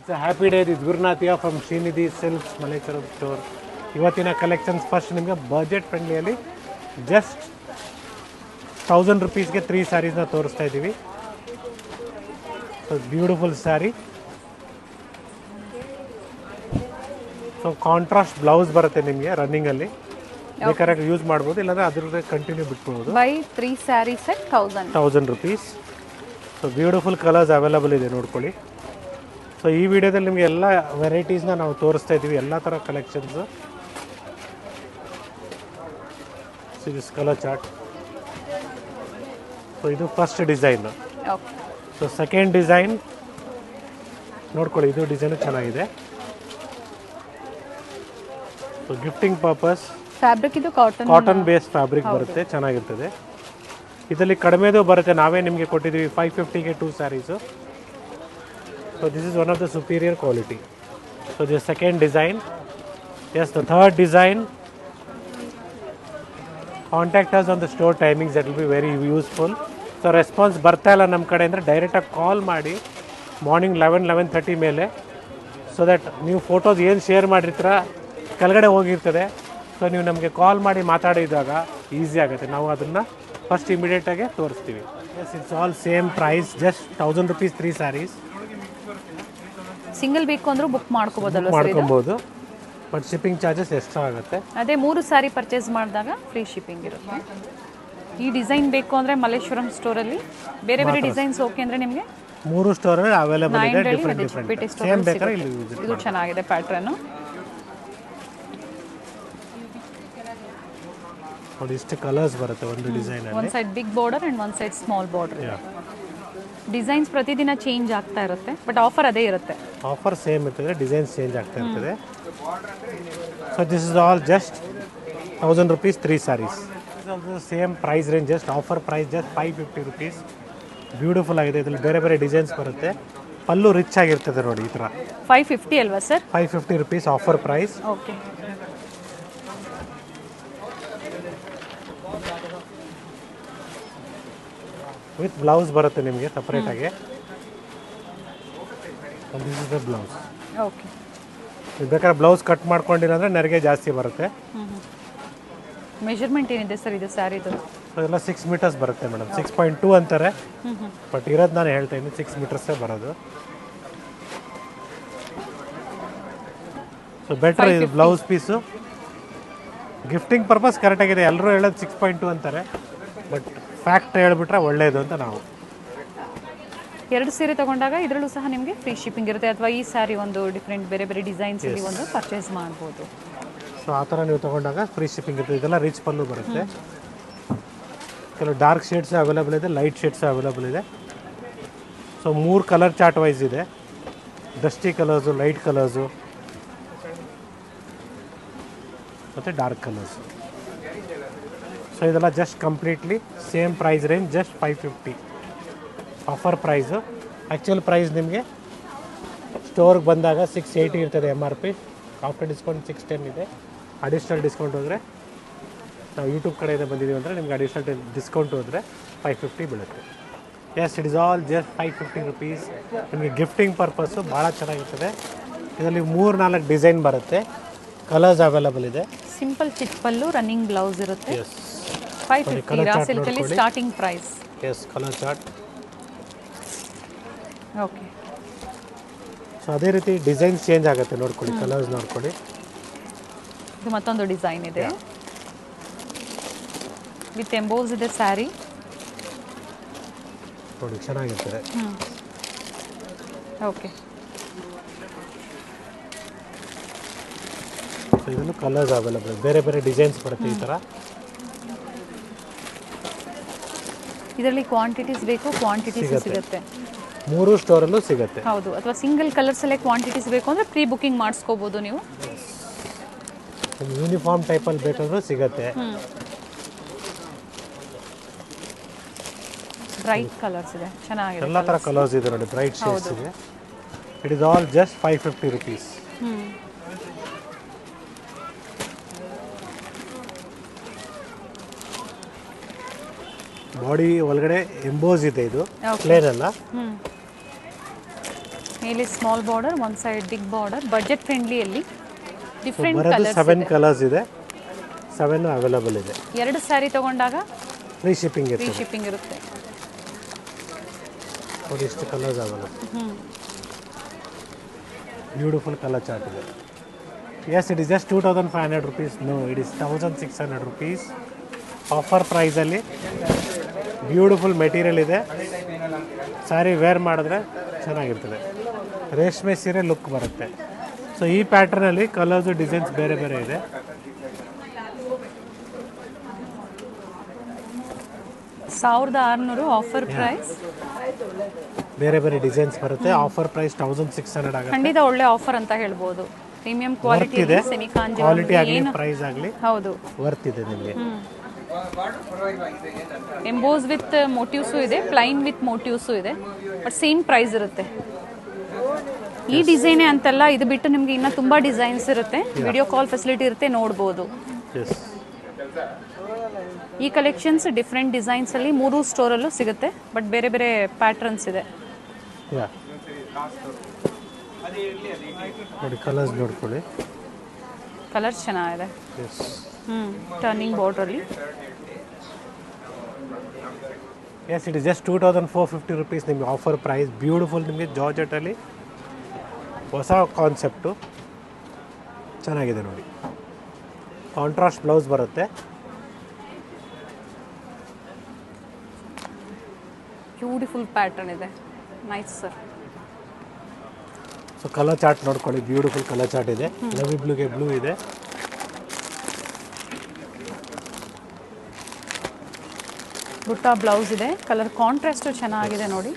It's a happy day this Gurunathiya from Srinidhi silks Malleswaram store. ಇವತ್ತಿನ collections first ನಿಮಗೆ budget ಫ್ರೆಂಡ್ಲಿಯಲ್ಲಿ just 1000 ರುಪೀಸ್ಗೆ 3 ಸ್ಯಾರೀಸ್ನ ತೋರಿಸ್ತಾ ಇದ್ದೀವಿ. So beautiful sari. So contrast blouse ಬರುತ್ತೆ ನಿಮಗೆ ರನ್ನಿಂಗಲ್ಲಿ, ಬೇಕಾದ್ರೆ ಯೂಸ್ ಮಾಡ್ಬೋದು, ಇಲ್ಲಾಂದರೆ ಅದ್ರ ಕಂಟಿನ್ಯೂ ಬಿಟ್ಬೋದು. By 3 sari set 1000 rupees. So beautiful colours available ಇದೆ ನೋಡ್ಕೊಳ್ಳಿ. ಸೊ ಈ ವಿಡಿಯೋದಲ್ಲಿ ನಿಮಗೆ ಎಲ್ಲ ವೆರೈಟೀಸ್ನ ನಾವು ತೋರಿಸ್ತಾ ಇದ್ದೀವಿ, ಎಲ್ಲ ಥರ collections. So this colour chart. So ಇದು first design. So second design ನೋಡ್ಕೊಳ್ಳಿ, ಇದು ಡಿಸೈನು ಚೆನ್ನಾಗಿದೆ. ಸೊ ಗಿಫ್ಟಿಂಗ್ ಪರ್ಪಸ್ ಫ್ಯಾಬ್ರಿಕ್ ಇದು ಕಾಟನ್ ಬೇಸ್ ಫ್ಯಾಬ್ರಿಕ್ ಬರುತ್ತೆ, ಚೆನ್ನಾಗಿರ್ತದೆ. ಇದರಲ್ಲಿ ಕಡಿಮೆದು ಬರುತ್ತೆ, ನಾವೇ ನಿಮಗೆ ಕೊಟ್ಟಿದ್ದೀವಿ 550ಗೆ 2 saris. So this is one of the superior quality. So this second design. Yes, the third design. Contact us on the store timings, that will be very useful. So response ಬರ್ತಾ ಇಲ್ಲ ನಮ್ಮ ಕಡೆ ಅಂದರೆ ಡೈರೆಕ್ಟಾಗಿ ಕಾಲ್ ಮಾಡಿ ಮಾರ್ನಿಂಗ್ 11-11:30 ಮೇಲೆ. ಸೊ ದಟ್ ನೀವು photos ಏನು ಶೇರ್ ಮಾಡಿರ್ತೀರ ಕೆಳಗಡೆ ಹೋಗಿರ್ತದೆ. ಸೊ ನೀವು ನಮಗೆ ಕಾಲ್ ಮಾಡಿ ಮಾತಾಡಿದಾಗ ಈಸಿ ಆಗುತ್ತೆ, ನಾವು ಅದನ್ನು ಫಸ್ಟ್ ಇಮಿಡಿಯೇಟಾಗಿ ತೋರಿಸ್ತೀವಿ. Yes, it's all same price, just 1000 rupees 3 saris. Single ಬೇಕು ಅಂದ್ರೂ ಬುಕ್ ಮಾಡ್ಕೋಬೋದಲ್ವ? ಮಾಡ್ಕೊಬೋದು, ಬಟ್ ಶಿಪ್ಪಿಂಗ್ ಚಾರ್ಜಸ್ ಎಕ್ಸ್ಟ್ರಾ ಆಗುತ್ತೆ. ಅದೇ 3 ಸ್ಯಾರಿ ಪರ್ಚೇಸ್ ಮಾಡಿದಾಗ ಫ್ರೀ ಶಿಪ್ಪಿಂಗ್ ಇರುತ್ತೆ. ಈ ಡಿಸೈನ್ ಬೇಕು ಅಂದರೆ ಮಲ್ಲೇಶ್ವರಂ ಸ್ಟೋರಲ್ಲಿ ಬೇರೆ ಬೇರೆ ಡಿಸೈನ್ಸ್ ಓಕೆ ಅಂದರೆ ನಿಮಗೆ 3 ಸ್ಟೋರಲ್ಲಿ ಅವೈಲೇಬಲ್ ಇದೆ, ಡಿಫ್ರೆಂಟ್ ಸೇಮ್ ಬೇಕಾದ್ರೆ ಇಲ್ಲಿ ವಿಸಿಟ್. ಇದು ಚೆನ್ನಾಗಿದೆ ಪ್ಯಾಟ್ರನ್ನು ನೋಡಿ. ಇಷ್ಟು ಕಲರ್ಸ್ ಬರುತ್ತೆ ಒಂದು ಡಿಸೈನ್ ಅಲ್ಲಿ. ಒಂದು ಸೈಡ್ ಬಿಗ್ ಬಾರ್ಡರ್ ಅಂಡ್ ಒಂದು ಸೈಡ್ ಸ್ಮಾಲ್ ಬಾರ್ಡರ್. ಡಿಸೈನ್ಸ್ ಪ್ರತಿದಿನ ಚೇಂಜ್ ಆಗ್ತಾ ಇರುತ್ತೆ, ಬಟ್ ಆಫರ್ ಅದೇ ಇರುತ್ತೆ. ಆಫರ್ ಸೇಮ್ ಇರ್ತದೆ, ಡಿಸೈನ್ಸ್ ಚೇಂಜ್ ಆಗ್ತಾ ಇರ್ತದೆ. So this is all just 1000 rupees 3 saris. Same price range, just offer price just 550 rupees. Beautiful ಆಗಿದೆ, ಇದರಲ್ಲಿ ಬೇರೆ ಬೇರೆ ಡಿಸೈನ್ಸ್ ಬರುತ್ತೆ. ಪಲ್ಲು ರಿಚ್ ಆಗಿರ್ತದೆ ನೋಡಿ, ಈ ಥರ 550 ಅಲ್ವಾ sir? 550 rupees offer price. Okay. With blouse ಬರುತ್ತೆ ನಿಮಗೆ ಸಪ್ರೇಟಾಗಿ. This is the blouse. Okay. ನೀವು ಬೇಕಾದ್ರೆ ಬ್ಲೌಸ್ ಕಟ್ ಮಾಡ್ಕೊಂಡಿರಂದ್ರೆ ನೆರಿಗೆ ಜಾಸ್ತಿ ಬರುತ್ತೆ. ಮೆಜರ್ಮೆಂಟ್ ಏನಿದೆ ಸರ್ ಇದು ಸ್ಯಾರಿದು? ಎಲ್ಲ 6 ಮೀಟರ್ಸ್ ಬರುತ್ತೆ ಮೇಡಮ್. 6.2 ಅಂತಾರೆ, ಬಟ್ ಇರೋದು ನಾನು ಹೇಳ್ತಾ ಇದ್ದೀನಿ 6 ಮೀಟರ್ಸೇ ಬರೋದು. ಸೊ ಬೆಟರ್ ಇದು ಬ್ಲೌಸ್ ಪೀಸು. ಗಿಫ್ಟಿಂಗ್ ಪರ್ಪಸ್ ಕರೆಕ್ಟಾಗಿದೆ. ಎಲ್ಲರೂ ಹೇಳೋದು 6.2 ಅಂತಾರೆ, ಬಟ್ ಫ್ಯಾಕ್ಟ್ ಹೇಳ್ಬಿಟ್ರೆ ಒಳ್ಳೆಯದು ಅಂತ ನಾವು. 2 ಸೀರೆ ತಗೊಂಡಾಗ ಇದರಲ್ಲೂ ಸಹ ನಿಮಗೆ ಫ್ರೀ ಶಿಪ್ಪಿಂಗ್ ಇರುತ್ತೆ, ಅಥವಾ ಈ ಸ್ಯಾರಿ ಒಂದು ಡಿಫ್ರೆಂಟ್ ಬೇರೆ ಬೇರೆ ಡಿಸೈನ್ಸ್ ಇಲ್ಲಿ ಒಂದು ಪರ್ಚೇಸ್ ಮಾಡ್ಬೋದು. ಸೊ ಆ ಥರ ನೀವು ತೊಗೊಂಡಾಗ ಫ್ರೀ ಶಿಪ್ಪಿಂಗ್ ಇರ್ತದೆ. ಇದೆಲ್ಲ ರಿಚ್ ಪಲ್ಲು ಬರುತ್ತೆ. ಕೆಲವು ಡಾರ್ಕ್ ಶೇಡ್ಸ್ ಅವೈಲೇಬಲ್ ಇದೆ, ಲೈಟ್ ಶೇಡ್ಸ್ ಅವೈಲೇಬಲ್ ಇದೆ. ಸೊ 3 ಕಲರ್ ಚಾರ್ಟ್ ವೈಸ್ ಇದೆ, ಡಸ್ಟಿ ಕಲರ್ಸು, ಲೈಟ್ ಕಲರ್ಸು ಮತ್ತು ಡಾರ್ಕ್ ಕಲರ್ಸು. ಸೊ ಇದೆಲ್ಲ just completely same price range, just 550 offer price. Actual price ನಿಮಗೆ ಸ್ಟೋರ್ಗೆ ಬಂದಾಗ 680 ಇರ್ತದೆ MRP. ಆಫ್ಟರ್ ಡಿಸ್ಕೌಂಟ್ 610 ಇದೆ. ಅಡಿಷ್ನಲ್ ಡಿಸ್ಕೌಂಟ್ ಹೋದರೆ, ನಾವು ಯೂಟ್ಯೂಬ್ ಕಡೆಯಿಂದ ಬಂದಿದ್ದೀವಿ ಅಂದರೆ ನಿಮ್ಗೆ ಅಡಿಷ್ನಲ್ ಡಿಸ್ಕೌಂಟ್ ಹೋದರೆ 550 ಬೀಳುತ್ತೆ. Yes, it is all just 550 rupees. ನಿಮಗೆ ಗಿಫ್ಟಿಂಗ್ ಪರ್ಪಸ್ಸು ಭಾಳ ಚೆನ್ನಾಗಿರ್ತದೆ. ಇದರಲ್ಲಿ 3-4 ಡಿಸೈನ್ ಬರುತ್ತೆ, ಕಲರ್ಸ್ ಅವೈಲೇಬಲ್ ಇದೆ. ಸಿಂಪಲ್ ಚಿಕ್ಕ ಪಲ್ಲು, ರನ್ನಿಂಗ್ ಬ್ಲೌಸ್ ಇರುತ್ತೆ. ಎಸ್, 550 ರಾ ಸಿಲ್ಕಲ್ಲಿ starting price. Yes, colour chart. Okay. So ಅದೇ ರೀತಿ ಡಿಸೈನ್ಸ್ ಚೇಂಜ್ ಆಗುತ್ತೆ ನೋಡ್ಕೊಳ್ಳಿ, ಕಲರ್ಸ್ ನೋಡ್ಕೊಳ್ಳಿ. ಇದು ಮತ್ತೊಂದು ಡಿಸೈನ್ ಇದೆ, ವಿತ್ ಎಂಬೋಸ್ ಇದೆ ಸ್ಯಾರಿ ನೋಡಿ, ಚೆನ್ನಾಗಿರ್ತದೆ. ಓಕೆ. ಸೊ ಇದನ್ನು ಕಲರ್ಸ್ ಅವೈಲೇಬಲ್, ಬೇರೆ ಬೇರೆ ಡಿಸೈನ್ಸ್ ಬರುತ್ತೆ ಈ ಥರ. ಇದರಲ್ಲಿ ಕ್ವಾಂಟಿಟೀಸ್ ಬೇಕು, ಕ್ವಾಂಟಿಟೀಸ್ ಸಿಗುತ್ತೆ. 3 ಸ್ಟೋರಲ್ಲೂ ಸಿಗುತ್ತೆ. ಹೌದು, ಅಥವಾ ಸಿಂಗಲ್ ಕಲರ್ಸಲ್ಲೇ ಕ್ವಾಂಟಿಟೀಸ್ ಬೇಕು ಅಂದರೆ ಪ್ರೀ ಬುಕಿಂಗ್ ಮಾಡಿಸ್ಕೋಬೋದು ನೀವು. ಯೂನಿಫಾರ್ಮ್ ಟೈಪಲ್ಲಿ ಬೇಕಾದ್ರೂ ಸಿಗುತ್ತೆ. ಬ್ರೈಟ್ ಕಲರ್ಸ್ ಇದೆ, ಚೆನ್ನಾಗಿದೆ. ಎಲ್ಲ ಥರ ಕಲರ್ಸ್ ಇದೆ ನೋಡಿ, ಬ್ರೈಟ್ ಶೇಡ್ಸ್ ಇದೆ. It is all just 550 rupees. Body ಒಳಗಡೆ ಎಂಬೋಸ್ ಇದೆ, ಇದು ಪ್ಲೇನ್ ಅಲ್ಲ. ಮೇಲೆ ಸ್ಮಾಲ್ ಬಾರ್ಡರ್, ಒಂದು ಸೈಡ್ ಬಿಗ್ ಬಾರ್ಡರ್, ಬಜೆಟ್ ಫ್ರೆಂಡ್ಲಿಯಲ್ಲಿ ಡಿಫ್ರೆಂಟ್ ಬರೋದು ಕಲರ್ಸ್ 7 ಕಲರ್ಸ್ ಇದೆ, 7 ಅವೈಲಬಲ್ ಇದೆ. 2 ಸ್ಯಾರಿ ತಗೊಂಡಾಗ ಫ್ರೀ ಶಿಪ್ಪಿಂಗ್ ಫ್ರೀ ಇರ್ತದೆ. ಶಿಪ್ಪಿಂಗ್ ಇರುತ್ತೆ. ನೋಡಿ ಇಷ್ಟು colours available. Beautiful colour chart ಇದೆ. Yes, it is just 2500 rupees. No, it is 1600 rupees. Offer ಪ್ರೈಸಲ್ಲಿ ಬ್ಯೂಟಿಫುಲ್ ಮೆಟೀರಿಯಲ್ ಇದೆ. ಸ್ಯಾರಿ ವೇರ್ ಮಾಡಿದ್ರೆ ಚೆನ್ನಾಗಿರ್ತದೆ. ರೇಷ್ಮೆ ಸೀರೆ ಲುಕ್ ಬರುತ್ತೆ. ಸೊ ಈ ಪ್ಯಾಟ್ರನಲ್ಲಿ ಕಲರ್ಸು ಡಿಸೈನ್ಸ್ ಬೇರೆ ಬೇರೆ ಇದೆ. $1600 ಆಫರ್ ಪ್ರೈಸ್. ಬೇರೆ ಬೇರೆ ಡಿಸೈನ್ಸ್ ಬರುತ್ತೆ. ಆಫರ್ ಪ್ರೈಸ್ 1600 ಆಗುತ್ತೆ. ಖಂಡಿತ ಒಳ್ಳೆ ಆಫರ್ ಅಂತ ಹೇಳ್ಬೋದು. ಪ್ರೀಮಿಯಂ ಕ್ವಾಲಿಟಿ ಇದೆ. ಸೆಮಿ ಕಾಂಜೀವರಂ ಕ್ವಾಲಿಟಿ ಆಗಲಿ ಪ್ರೈಸ್ ಆಗಲಿ ಹೌದು ವರ್ತ್ ಇದೆ ನಿಮಗೆ. ಎಂಬೋಸ್ ವಿತ್ ಮೋಟಿವ್ಸು ಇದೆ, ಪ್ಲೈನ್ ವಿತ್ ಮೋಟಿವ್ಸು ಇದೆ, ಬಟ್ ಸೇಮ್ ಪ್ರೈಸ್ ಇರುತ್ತೆ. ಈ ಡಿಸೈನೇ ಅಂತಲ್ಲ, ಇದು ಬಿಟ್ಟು ನಿಮಗೆ ಇನ್ನೂ ತುಂಬ ಡಿಸೈನ್ಸ್ ಇರುತ್ತೆ. ವಿಡಿಯೋ ಕಾಲ್ ಫೆಸಿಲಿಟಿ ಇರುತ್ತೆ, ನೋಡ್ಬೋದು. ಈ ಕಲೆಕ್ಷನ್ಸ್ ಡಿಫ್ರೆಂಟ್ ಡಿಸೈನ್ಸಲ್ಲಿ 3 ಸ್ಟೋರಲ್ಲೂ ಸಿಗುತ್ತೆ, ಬಟ್ ಬೇರೆ ಬೇರೆ ಪ್ಯಾಟ್ರನ್ಸ್ ಇದೆ. ನೋಡಿ ಕಲರ್ಸ್ ನೋಡ್ಕೊಳ್ಳಿ. ಕಲರ್ಸ್ ಚೆನ್ನಾಗಿದೆ. ಟರ್ನಿಂಗ್ ಬಾರ್ಡ್ರಲ್ಲಿ. Yes, it is just 2450 rupees ನಿಮಗೆ ಆಫರ್ ಪ್ರೈಸ್. ಬ್ಯೂಟಿಫುಲ್ ನಿಮಗೆ ಜಾರ್ಜೆಟಲ್ಲಿ ಹೊಸ ಕಾನ್ಸೆಪ್ಟು ಚೆನ್ನಾಗಿದೆ ನೋಡಿ. ಕಾಂಟ್ರಾಸ್ಟ್ ಬ್ಲೌಸ್ ಬರುತ್ತೆ. ಬ್ಯೂಟಿಫುಲ್ ಪ್ಯಾಟರ್ನ್ ಇದೆ. Nice sir. So colour chart ನೋಡ್ಕೊಳ್ಳಿ. ಬ್ಯೂಟಿಫುಲ್ ಕಲರ್ ಚಾರ್ಟ್ ಇದೆ. ನವಿ ಬ್ಲೂಗೆ ಬ್ಲೂ ಇದೆ. ಬುಟ್ಟ ಬ್ಲೌಸ್ ಇದೆ. ಕಲರ್ ಕಾಂಟ್ರಾಸ್ಟ್ ಚೆನ್ನಾಗಿದೆ ನೋಡಿ.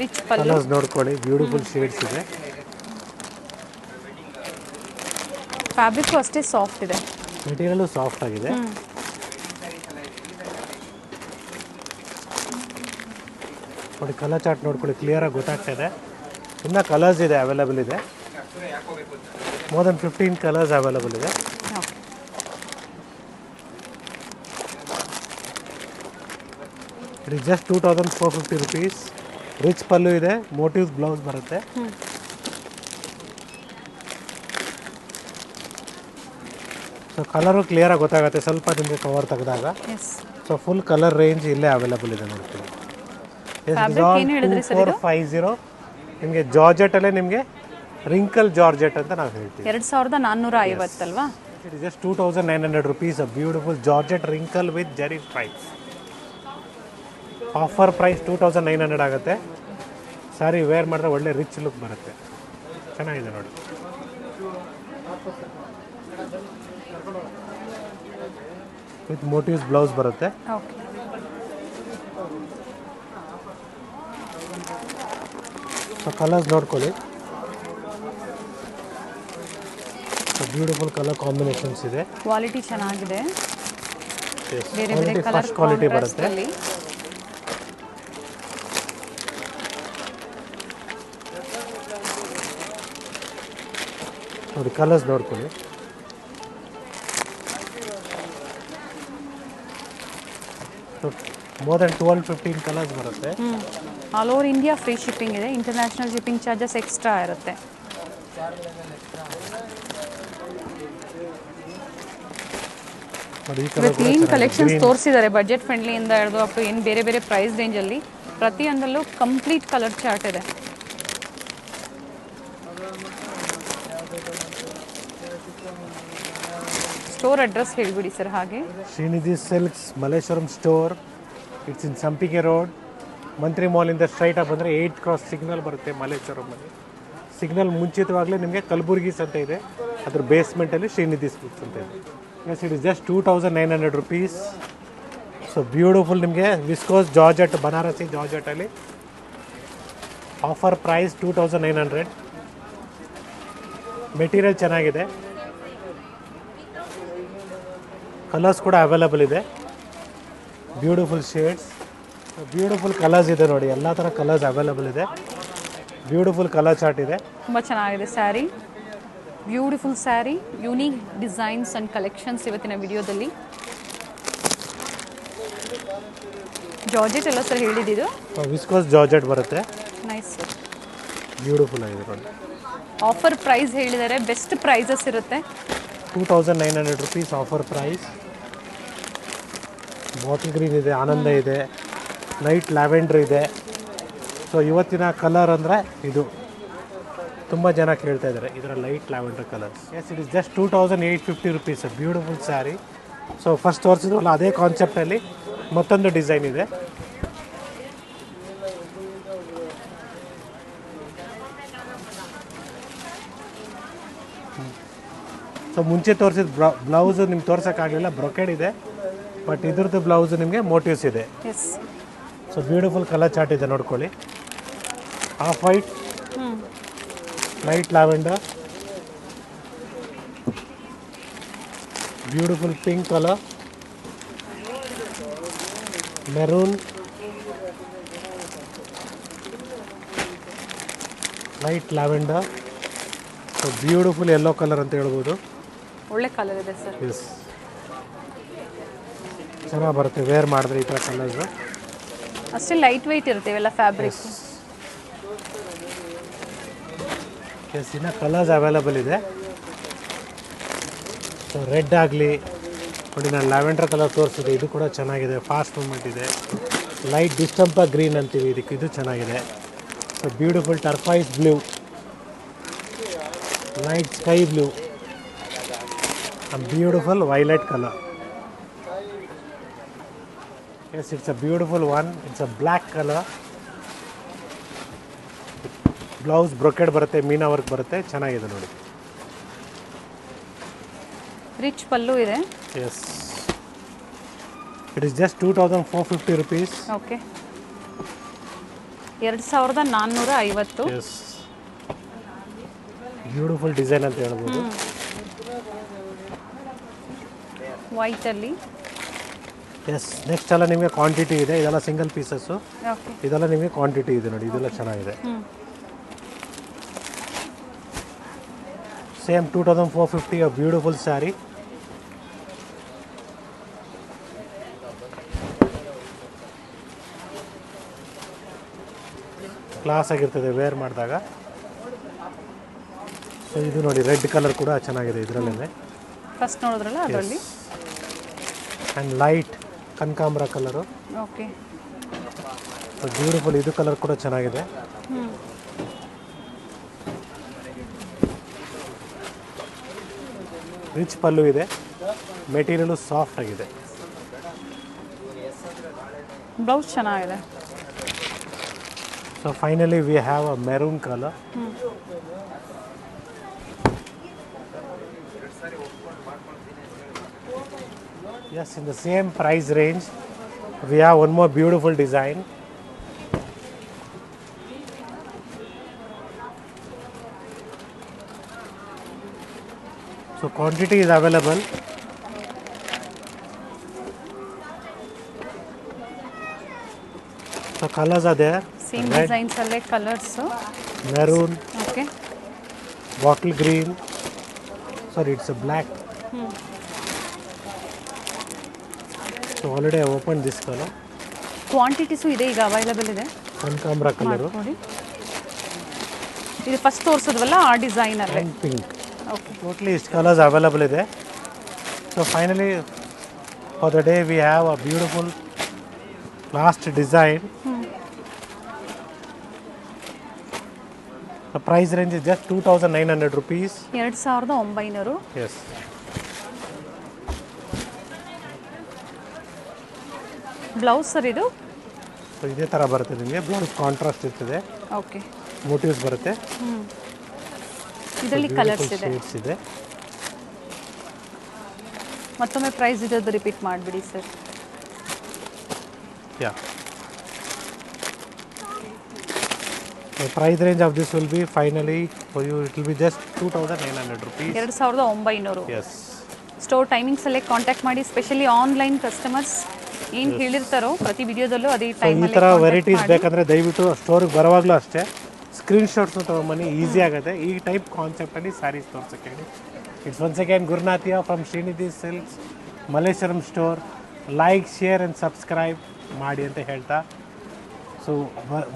ರಿಚ್ ಪಲ್ಲು. ಕಲರ್ಸ್ ನೋಡ್ಕೊಳ್ಳಿ. ಬ್ಯೂಟಿಫುಲ್ ಶೇಡ್ಸ್ ಇದೆ. ಫ್ಯಾಬ್ರಿಕ್ ಅಷ್ಟೇ ಸಾಫ್ಟ್ ಇದೆ. ಮೆಟೀರಿಯಲ್ ಸಾಫ್ಟ್ ಆಗಿದೆ. ನೋಡಿ ಕಲರ್ ಚಾರ್ಟ್ ನೋಡ್ಕೊಳ್ಳಿ. ಕ್ಲಿಯರಾಗಿ ಗೊತ್ತಾಗ್ತಾ ಇದೆ. ಇನ್ನೂ ಕಲರ್ಸ್ ಇದೆ, ಅವೈಲಬಲ್ ಇದೆ. ಮೋರ್ ದೆನ್ 15 ಕಲರ್ಸ್ ಅವೈಲಬಲ್ ಇದೆ. It is just 2450 rupees. Rich pallu ಇದೆ. ಮೋಟಿವ್ಸ್ ಬ್ಲೌಸ್ ಬರುತ್ತೆ. ಸೊ ಕಲರು ಕ್ಲಿಯರಾಗಿ ಗೊತ್ತಾಗುತ್ತೆ ಸ್ವಲ್ಪ ನಿಮಗೆ ಕವರ್ ತೆಗೆದಾಗ. ಸೊ ಫುಲ್ ಕಲರ್ ರೇಂಜ್ ಇಲ್ಲೇ ಅವೈಲಬಲ್ ಇದೆ ನೋಡ್ತೀವಿ. 2450 ನಿಮಗೆ ಜಾರ್ಜೆಟಲ್ಲೇ ನಿಮಗೆ ರಿಂಕಲ್ ಜಾರ್ಜೆಟ್ ಅಂತ ನಾವು ಹೇಳ್ತೀವಿ. 2450 ಅಲ್ವಾ? It is just 2900 rupees. Beautiful georgette wrinkle with ಜರಿ ಪ್ರೈಸ್. ಆಫರ್ ಪ್ರೈಸ್ 2900 ಆಗುತ್ತೆ. ಸ್ಯಾರಿ ವೇರ್ ಮಾಡಿದ್ರೆ ಒಳ್ಳೆ ರಿಚ್ ಲುಕ್ ಬರುತ್ತೆ. ಚೆನ್ನಾಗಿದೆ ನೋಡಿ. ವಿತ್ ಮೋಟಿವ್ಸ್ ಬ್ಲೌಸ್ ಬರುತ್ತೆ. ಸೊ ಕಲರ್ಸ್ ನೋಡ್ಕೊಳ್ಳಿ. ಬ್ಯೂಟಿಫುಲ್ ಕಲರ್ ಕಾಂಬಿನೇಷನ್ಸ್ ಇದೆ. ಕ್ವಾಲಿಟಿ ಚೆನ್ನಾಗಿದೆ. ಬೇರೆ ಬೇರೆ ಕ್ವಾಲಿಟಿ ಕಲರ್ ಫಸ್ಟ್ ಕ್ವಾಲಿಟಿ ಬರುತ್ತೆ. ನೋಡಿ ಕಲರ್ಸ್ ನೋಡ್ಕೊಳ್ಳಿ. ಮೋರ್ ದೆನ್ 12-15 ಕಲರ್ಸ್ ಬರುತ್ತೆ. All over India free shipping ಇದೆ. ಇಂಟರ್ನ್ಯಾಷನಲ್ ಶಿಪ್ಪಿಂಗ್ ಚಾರ್ಜಸ್ ಎಕ್ಸ್ಟ್ರಾ ಇರುತ್ತೆ. ಕ್ಲೀನ್ ಕಲೆಕ್ಷನ್ಸ್ ತೋರಿಸಿದ್ದಾರೆ. ಬಜೆಟ್ ಫ್ರೆಂಡ್ಲಿಯಿಂದ ಹಿಡಿದು ಅಪ್ ಟು ಏನು ಬೇರೆ ಬೇರೆ ಪ್ರೈಸ್ ರೇಂಜಲ್ಲಿ ಪ್ರತಿಯೊಂದರಲ್ಲೂ ಕಂಪ್ಲೀಟ್ ಕಲರ್ ಚಾರ್ಟ್ ಇದೆ. ಸ್ಟೋರ್ ಅಡ್ರೆಸ್ ಹೇಳಿಬಿಡಿ ಸರ್. ಹಾಗೆ Srinidhi silks Malleswaram store. It's in Sampige road. ಮಂತ್ರಿ ಮಾಲಿಂದ ಸ್ಟ್ರೈಟಾಗಿ ಬಂದರೆ 8 ಕ್ರಾಸ್ ಸಿಗ್ನಲ್ ಬರುತ್ತೆ ಮಲ್ಲೇಶ್ವರಮಲ್ಲಿ. ಸಿಗ್ನಲ್ ಮುಂಚಿತವಾಗಲೇ ನಿಮಗೆ ಕಲಬುರ್ಗಿಸ್ ಅಂತ ಇದೆ, ಅದ್ರ ಬೇಸ್ಮೆಂಟಲ್ಲಿ ಶ್ರೀನಿಧಿ ಸಿಲ್ಕ್ಸ್ ಅಂತ ಇದೆ. Yes, it is just 2900 rupees. So beautiful ನಿಮಗೆ ವಿಸ್ಕೋಸ್ ಜಾರ್ಜೆಟ್, ಬನಾರಸಿ ಜಾರ್ಜೆಟಲ್ಲಿ ಆಫರ್ ಪ್ರೈಸ್ 2900. ಮೆಟೀರಿಯಲ್ ಚೆನ್ನಾಗಿದೆ. ಕಲರ್ಸ್ ಕೂಡ ಅವೈಲಬಲ್ ಇದೆ. ಬ್ಯೂಟಿಫುಲ್ ಶೇಡ್ಸ್, ಬ್ಯೂಟಿಫುಲ್ ಕಲರ್ಸ್ ಇದೆ ನೋಡಿ. ಎಲ್ಲ ಥರ ಕಲರ್ಸ್ ಅವೈಲಬಲ್ ಇದೆ. ಬ್ಯೂಟಿಫುಲ್ ಕಲರ್ ಚಾರ್ಟ್ ಇದೆ. ತುಂಬ ಚೆನ್ನಾಗಿದೆ sari. Beautiful sari, unique designs and collections ಇವತ್ತಿನ ವಿಡಿಯೋದಲ್ಲಿ. ಜಾರ್ಜೆಟ್ ಎಲ್ಲ ಸರ್ ಹೇಳಿದ್ದು? ವಿಸ್ಕೋಸ್ ಜಾರ್ಜೆಟ್ ಬರುತ್ತೆ. Nice sir. ಬ್ಯೂಟಿಫುಲ್ ಆಗಿದೆ ನೋಡಿ. ಆಫರ್ ಪ್ರೈಸ್ ಹೇಳಿದ್ದಾರೆ, ಬೆಸ್ಟ್ ಪ್ರೈಸಸ್ ಇರುತ್ತೆ. 2900 rupees offer price. Bottle green ಇದೆ, ಆನಂದ ಇದೆ, ಲೈಟ್ ಲ್ಯಾವೆಂಡರ್ ಇದೆ. ಸೊ ಇವತ್ತಿನ ಕಲರ್ ಅಂದರೆ ಇದು ತುಂಬ ಜನ ಕೇಳ್ತಾ ಇದ್ದಾರೆ, ಇದರ light lavender colours. Yes, it is just 2850 rupees. Beautiful sari. So first ತೋರಿಸಿದ್ರಲ್ಲ ಅದೇ ಕಾನ್ಸೆಪ್ಟಲ್ಲಿ ಮತ್ತೊಂದು ಡಿಸೈನ್ ಇದೆ. ಸೊ ಮುಂಚೆ ತೋರಿಸಿದ ಬ್ಲೌಸು ನಿಮ್ಗೆ ತೋರ್ಸೋಕ್ಕಾಗಲಿಲ್ಲ, ಬ್ರೊಕೆಡ್ ಇದೆ. ಬಟ್ ಇದ್ರದ್ದು ಬ್ಲೌಸು ನಿಮಗೆ ಮೋಟಿವ್ಸ್ ಇದೆ. Yes, so beautiful colour chart ಇದೆ ನೋಡ್ಕೊಳ್ಳಿ. Off white, light lavender, beautiful pink colour, maroon, light lavender. So beautiful yellow colour ಅಂತ ಹೇಳ್ಬೋದು. ಒಳ್ಳೆ ಕಲರ್ ಇದೆ ಸರ್. ಎಸ್, ಚೆನ್ನಾಗಿ ಬರುತ್ತೆ ವೇರ್ ಮಾಡಿದ್ರೆ ಈ ಥರ ಕಲರ್ಸು. ಅಷ್ಟೇ ಲೈಟ್ ವೆಯ್ಟ್ ಇರುತ್ತೆ ಇವೆಲ್ಲ ಫ್ಯಾಬ್ರಿಕ್. ಎಸ್, ಇನ್ನು ಕಲರ್ಸ್ ಅವೈಲಬಲ್ ಇದೆ. ಸೊ ರೆಡ್ ಆಗಲಿ ನೋಡಿ, ನಾನು ಲ್ಯಾವೆಂಡರ್ ಕಲರ್ ತೋರಿಸಿದೆ, ಇದು ಕೂಡ ಚೆನ್ನಾಗಿದೆ, ಫಾಸ್ಟ್ ಮೂವ್ಮೆಂಟ್ ಇದೆ. ಲೈಟ್ ಡಿಸ್ಟಂಪ ಗ್ರೀನ್ ಅಂತೀವಿ ಇದಕ್ಕೆ, ಇದು ಚೆನ್ನಾಗಿದೆ. So beautiful turquoise blue, light sky blue, beautiful violet colour. Yes, it's a beautiful one. It's a black colour. Blouse brocade ಬರುತ್ತೆ, ಮೀನಾ ವರ್ಕ್ ಬರುತ್ತೆ, ಚೆನ್ನಾಗಿದೆ ನೋಡಿ. ರಿಚ್ ಪಲ್ಲು ಇದೆ. Yes, it is just 2450 rupees. Okay, 2450. S, beautiful design ಅಂತ ಹೇಳ್ಬೋದು. ವೈಟಲ್ಲಿ. S, next ಎಲ್ಲ ನಿಮಗೆ quantity ಇದೆ, ಇದೆಲ್ಲ ಸಿಂಗಲ್ ಪೀಸಸ್ಸು. ಓಕೆ, ಇದೆಲ್ಲ ನಿಮಗೆ ಕ್ವಾಂಟಿಟಿ ಇದೆ ನೋಡಿ, ಇದೆಲ್ಲ ಚೆನ್ನಾಗಿದೆ. Same 2450, a beautiful sari. Class ಆಗಿರ್ತದೆ ವೇರ್ ಮಾಡಿದಾಗ. ಸೊ ಇದು ನೋಡಿ, ರೆಡ್ ಕಲರ್ ಕೂಡ ಚೆನ್ನಾಗಿದೆ ಇದರಲ್ಲೇ. ಫಸ್ಟ್ ನೋಡಿದ್ರಲ್ಲ ಅದರಲ್ಲಿ. ಆ್ಯಂಡ್ ಲೈಟ್ ಕನಕಾಂಬರ ಕಲರು. ಓಕೆ, ಸೊ ಬ್ಯೂಟಿಫುಲ್, ಇದು ಕಲರ್ ಕೂಡ ಚೆನ್ನಾಗಿದೆ. ರಿಚ್ ಪಲ್ಲು ಇದೆ, ಮೆಟೀರಿಯಲು ಸಾಫ್ಟ್ ಆಗಿದೆ. ಬ್ಲೌಸ್ ಚೆನ್ನಾಗಿದೆ. So finally we have a maroon colour. Yes, in the same price range, we have one more beautiful design. So quantity is available. So colors are there. Same Red, designs ಅಲ್ಲೇ colours. maroon, okay, bottle green. Sorry, it's a black. So already I opened this color. Quantities ಇದೆ ಈಗ available ಇದೆ. ಕನಕಾಂಬರ colour ನೋಡಿ, ಇದು first ತೋರಿಸಿದ್ವಲ್ಲ ಆ design ಅಲ್ಲೇ. and pink. Okay, Totally ಇಷ್ಟು ಕಲರ್ಸ್ ಅವೈಲಬಲ್ ಇದೆ. So finally for the day we have a beautiful last design. The price range is just 2900 rupees. 2900. Yes, blouse sir ಇದು. ಸೊ ಇದೇ ಥರ ಬರುತ್ತೆ ನಿಮಗೆ. ಬ್ಲೌಸ್ ಕಾಂಟ್ರಾಸ್ಟ್ ಇರ್ತದೆ, ಓಕೆ, ಮೋಟಿವ್ಸ್ ಬರುತ್ತೆ, ಇದರಲ್ಲಿ ಕಲರ್ಸ್ ಇದೆ. ಶೇಡ್ಸ್ ಇದೆ. ಮತ್ತೊಮ್ಮೆ ಪ್ರೈಸ್ ಇರೋದು ರಿಪೀಟ್ ಮಾಡಿಬಿಡಿ sir. Yeah, the price range of this will be finally for you, it will be just 2900 rupees. 2900. Yes. Store ಟೈಮಿಂಗ್ಸಲ್ಲೇ contact ಮಾಡಿ. ಸ್ಪೆಷಲಿ ಆನ್ಲೈನ್ ಕಸ್ಟಮರ್ಸ್ ಏನು ಹೇಳಿರ್ತಾರೋ ಪ್ರತಿ ವಿಡಿಯೋದಲ್ಲೂ ಅದೇ ಈ ಟೈಮಲ್ಲಿ ಥರ ವೆರೈಟೀಸ್ ಬೇಕಂದರೆ ದಯವಿಟ್ಟು ಸ್ಟೋರಿಗೆ ಬರುವಾಗಲೂ ಅಷ್ಟೇ ಸ್ಕ್ರೀನ್ಶಾಟ್ಸ್ನ ತೊಗೊಂಬನ್ನಿ, ಈಸಿ ಆಗುತ್ತೆ. ಈ ಟೈಪ್ ಕಾನ್ಸೆಪ್ಟಲ್ಲಿ ಸ್ಯಾರೀಸ್ ತೋರ್ಸೋಕ್ಕೆ ಹೇಳಿ. It's once again Gurunathiya from Srinidhi silks, Malleswaram store. Like, share and subscribe ಮಾಡಿ ಅಂತ ಹೇಳ್ತಾ, ಸೊ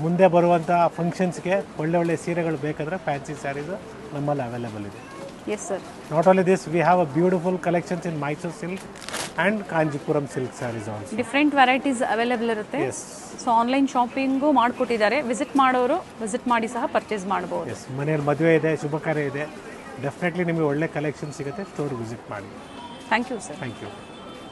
ಮುಂದೆ ಬರುವಂಥ ಫಂಕ್ಷನ್ಸ್ಗೆ ಒಳ್ಳೆ ಸೀರೆಗಳು ಬೇಕಾದರೆ ಫ್ಯಾನ್ಸಿ ಸ್ಯಾರೀಸು ನಮ್ಮಲ್ಲಿ ಅವೈಲೇಬಲ್ ಇದೆ. Yes sir. Not only this, we have a beautiful collections in Mysore silk and Kanchipuram silk sarees also. Different varieties available ಇರುತ್ತೆ. ಎಸ್. ಸೊ ಆನ್ಲೈನ್ ಶಾಪಿಂಗು ಮಾಡಿಕೊಟ್ಟಿದ್ದಾರೆ. ವಿಸಿಟ್ ಮಾಡೋರು ವಿಸಿಟ್ ಮಾಡಿ ಸಹ ಪರ್ಚೇಸ್ ಮಾಡ್ಬೋದು. ಎಸ್, ಮನೆಯಲ್ಲಿ ಮದುವೆ ಇದೆ, ಶುಭ ಕಾರ್ಯ ಇದೆ, ಡೆಫಿನೆಟ್ಲಿ ನಿಮಗೆ ಒಳ್ಳೆ ಕಲೆಕ್ಷನ್ ಸಿಗುತ್ತೆ. ಸ್ಟೋರ್ ವಿಸಿಟ್ ಮಾಡಿ. Thank you sir. Thank you.